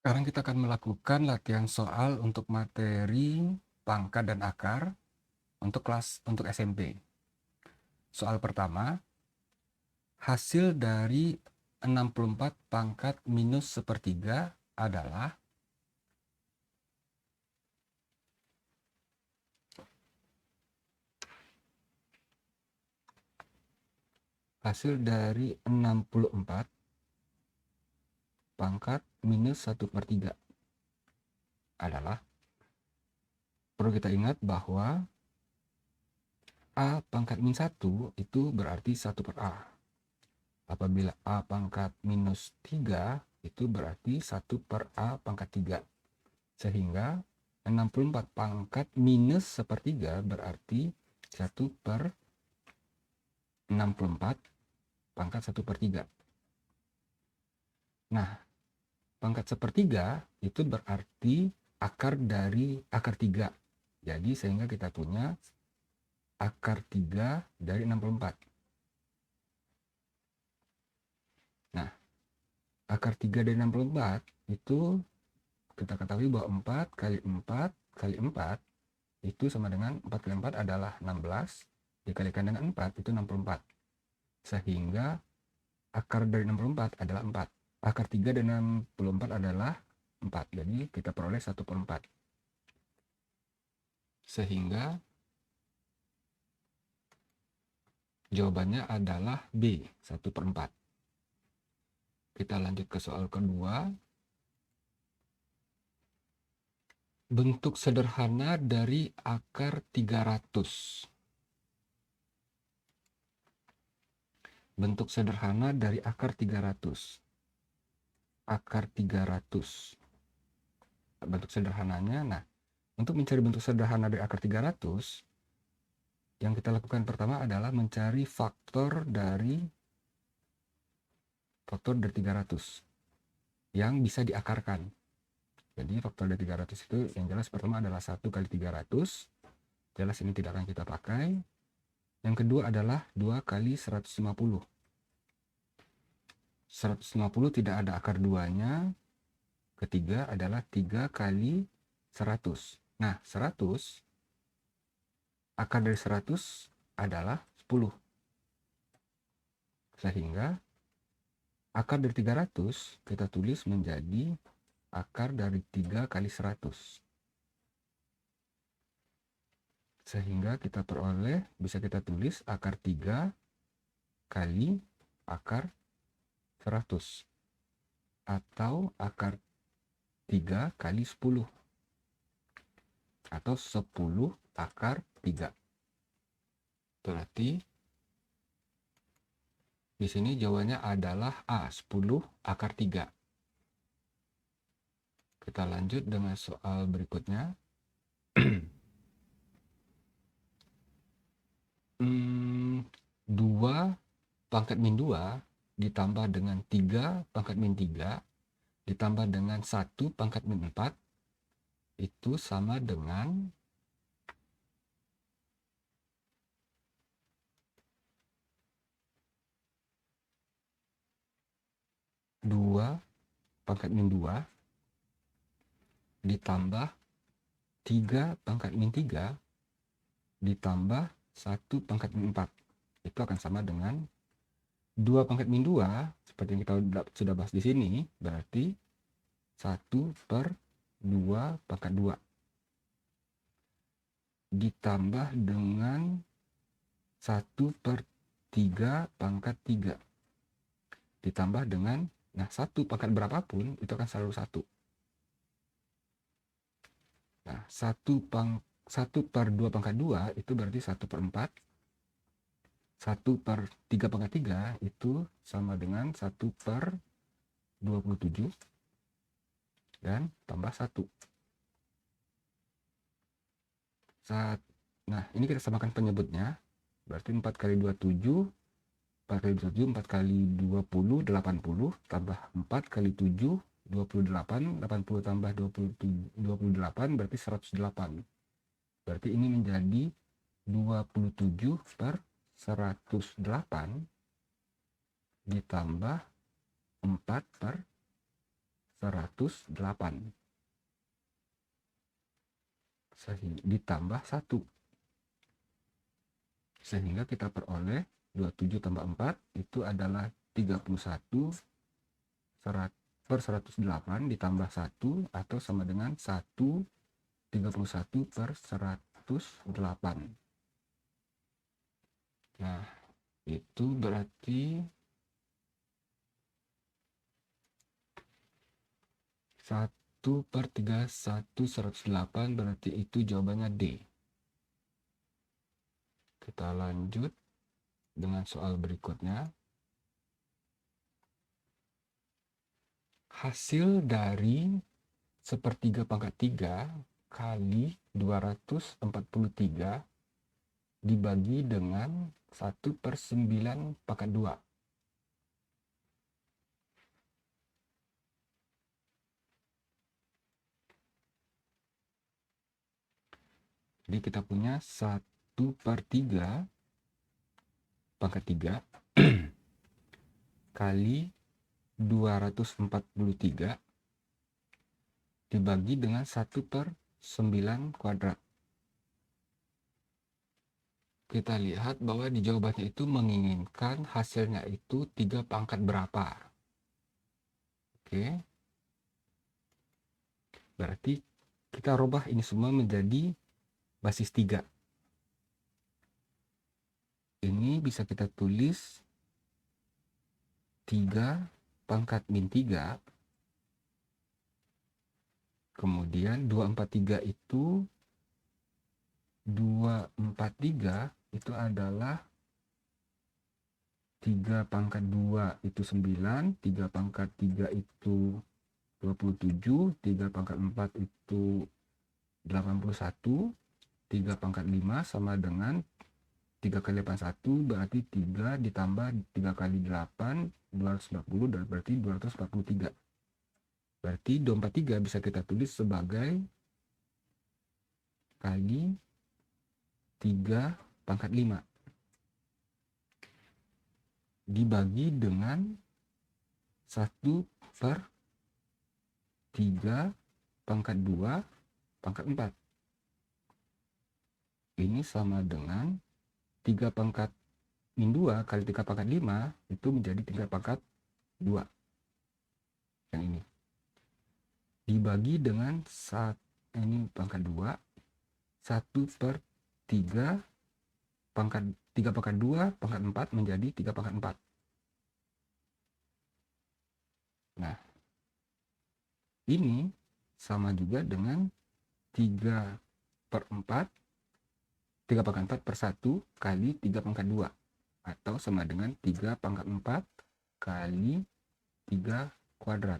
Sekarang kita akan melakukan latihan soal untuk materi pangkat dan akar untuk SMP. Soal pertama, hasil dari 64 pangkat minus sepertiga adalah hasil dari 64 pangkat minus 1/3 adalah, perlu kita ingat bahwa A pangkat min 1 itu berarti 1/A. Apabila A pangkat minus 3 itu berarti 1/A pangkat 3. Sehingga 64 pangkat minus sepertiga berarti 1/64 pangkat 1/3. Nah, pangkat sepertiga itu berarti akar dari akar 3. Jadi sehingga kita punya akar 3 dari 64. Nah, akar 3 dari 64 itu kita ketahui bahwa 4 kali 4 kali 4 itu sama dengan 4 kali 4 adalah 16, dikalikan dengan 4 itu 64. Sehingga akar dari 64 adalah 4. Akar 3 dari 64 adalah 4. Jadi kita peroleh 1/4. Sehingga jawabannya adalah B, 1/4. Kita lanjut ke soal kedua. Bentuk sederhana dari akar 300. Bentuk sederhana dari akar 300. Akar 300. Bentuk sederhananya, nah, untuk mencari bentuk sederhana dari akar 300, yang kita lakukan pertama adalah mencari faktor dari 300 yang bisa diakarkan. Jadi faktor dari 300 itu yang jelas pertama adalah 1 kali 300. Jelas ini tidak akan kita pakai. Yang kedua adalah 2 kali 150. 150 tidak ada akar 2-nya. Ketiga adalah 3 kali 100. Nah, 100, akar dari 100 adalah 10. Sehingga akar dari 300 kita tulis menjadi akar dari 3 kali 100. Sehingga kita peroleh, bisa kita tulis akar 3 kali akar 100. Atau akar 3 kali 10. Atau 10 akar 3. Berarti di sini jawabannya adalah A, 10 akar 3. Kita lanjut dengan soal berikutnya. 2 pangkat min 2 ditambah dengan 3 pangkat min 3 ditambah dengan 1 pangkat min 4 itu sama dengan 2 pangkat min 2 ditambah 3 pangkat min 3 ditambah 1 pangkat min 4. Itu akan sama dengan 2 pangkat min 2, seperti yang kita sudah bahas di sini, berarti 1/2 pangkat 2. Ditambah dengan 1/3 pangkat 3. Ditambah dengan, nah, 1 pangkat berapapun, itu akan selalu 1. Nah, 1/2 pangkat 2 itu berarti 1/4. 1/3 pangkat 3 itu sama dengan 1/27. Dan tambah 1. Nah, ini kita samakan penyebutnya. Berarti 4 kali 27, 4 kali 27, 4 kali 20, 80. Tambah 4 kali 7, 28. 80 tambah 28 berarti 108. Berarti ini menjadi 27/108 ditambah 4/108. 108 ditambah 1, sehingga kita peroleh 27 tambah 4 itu adalah 31 per 108 ditambah 1 atau sama dengan 131 per 108. Nah, itu berarti 1/31/108, berarti itu jawabannya D. Kita lanjut dengan soal berikutnya. Hasil dari 1/3 pangkat 3 kali 243 dibagi dengan 1/9 pangkat 2. Jadi kita punya 1/3 pangkat 3 kali 243 dibagi dengan 1/9 kuadrat. Kita lihat bahwa di jawabannya itu menginginkan hasilnya itu 3 pangkat berapa. Oke. Berarti kita rubah ini semua menjadi basis 3. Ini bisa kita tulis 3 pangkat min 3. Kemudian 243 itu 243 itu adalah 3 pangkat 2 itu 9, 3 pangkat 3 itu 27, 3 pangkat 4 itu 81, 3 pangkat 5 sama dengan 3 kali 81, berarti 3 ditambah 3 kali 8, 240, dan berarti 243. Berarti 243 bisa kita tulis sebagai kali 3 pangkat 5 dibagi dengan 1/3 pangkat 2 pangkat 4. Ini sama dengan 3 pangkat min 2 kali 3 pangkat 5 itu menjadi 3 pangkat 2. Yang ini dibagi dengan ini pangkat 2, 1/3 pangkat 3 pangkat 2 pangkat 4 menjadi 3 pangkat 4. Nah, ini sama juga dengan 3/4 3 pangkat 4 per 1 kali 3 pangkat 2, atau sama dengan 3 pangkat 4 kali 3 kuadrat,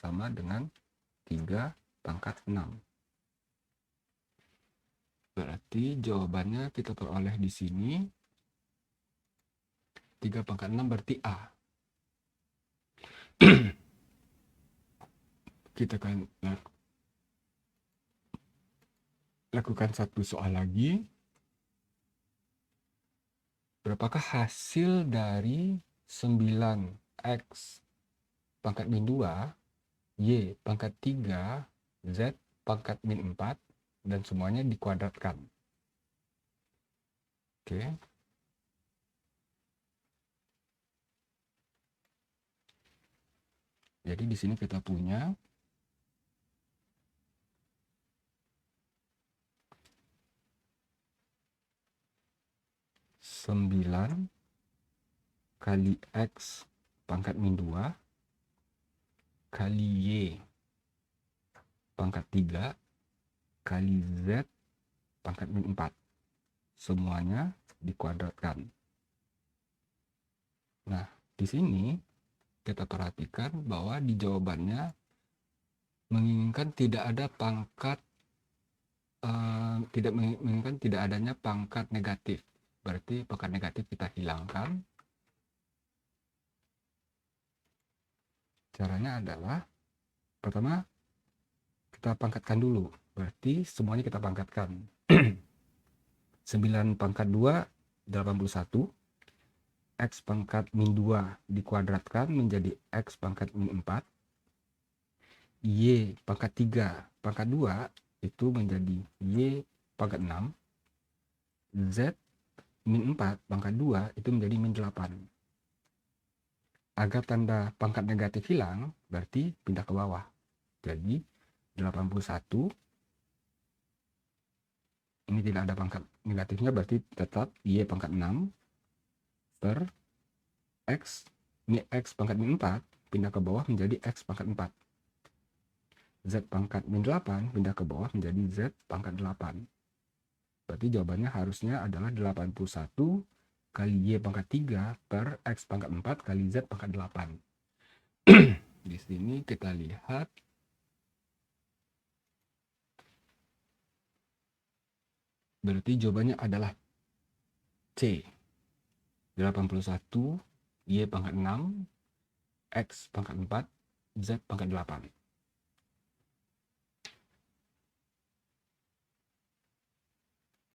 sama dengan 3 pangkat 6. Berarti jawabannya kita peroleh di sini 3 pangkat 6 berarti A. Kita akan lakukan satu soal lagi. Berapakah hasil dari 9x pangkat min 2, y pangkat 3, z pangkat min 4, dan semuanya dikuadratkan. Oke. Jadi di sini kita punya 9 kali x pangkat min 2 kali y pangkat 3 kali z pangkat min 4. Semuanya dikuadratkan. Nah, di sini kita perhatikan bahwa di jawabannya menginginkan tidak ada pangkat tidak adanya pangkat negatif. Berarti pangkat negatif kita hilangkan. Caranya adalah pertama kita pangkatkan dulu. Berarti semuanya kita pangkatkan. 9 pangkat 2 81, x pangkat min 2 dikuadratkan menjadi x pangkat min 4, Y pangkat 3 pangkat 2 itu menjadi Y pangkat 6. Z min 4 pangkat 2 itu menjadi min 8. Agar tanda pangkat negatif hilang, berarti pindah ke bawah. Jadi 81, ini tidak ada pangkat negatifnya, berarti tetap Y pangkat 6 per X, ini X pangkat min 4, pindah ke bawah menjadi X pangkat 4. Z pangkat min 8 pindah ke bawah menjadi Z pangkat 8. Berarti jawabannya harusnya adalah 81 kali Y pangkat 3 per X pangkat 4 kali Z pangkat 8. Di sini kita lihat berarti jawabannya adalah C. 81 Y pangkat 6 X pangkat 4 Z pangkat 8.